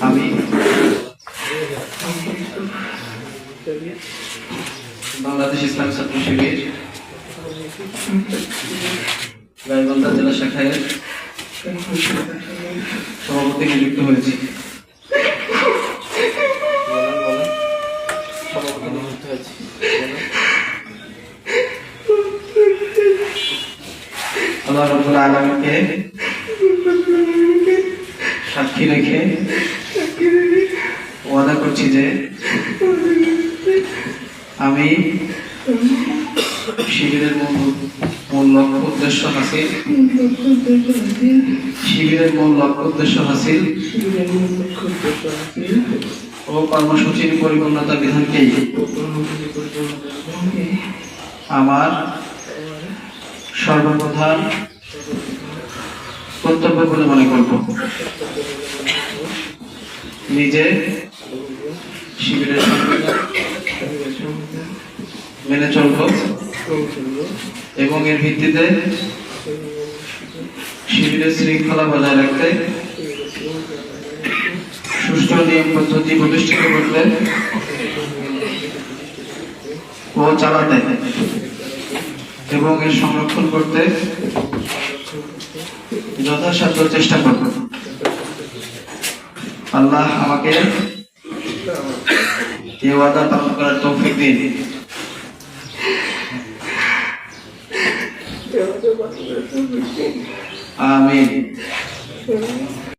আমি বাংলাদেশ ইসলাম ছাত্র শিবির গাইবান্ধা জেলা শাখায় সভাপতি নিযুক্ত হয়েছি। আল্লাহ রাব্বুল আলামিনকে সাক্ষী রেখে ওয়াদা করছি যে আমি শিবিরের মূল লক্ষ্য উদ্দেশ্য হাসিল ও কর্মসূচির পরিপূর্ণতা বিধানকেই আমার সর্বপ্রধান কর্তব্য বলে মনে করব। নিজে শিবিরের মেনে চলব এবং এর ভিত্তিতে শিবিরের শৃঙ্খলা বজায় রাখতে, সুষ্ঠু নিয়ম পদ্ধতি প্রতিষ্ঠিত করতে ও চালাতে এবং এর সংরক্ষণ করতে যথাসাধ্য চেষ্টা করব। আল্লাহ আমাকে এই ওয়াদা পালন করার তৌফিক দিন। আমিন।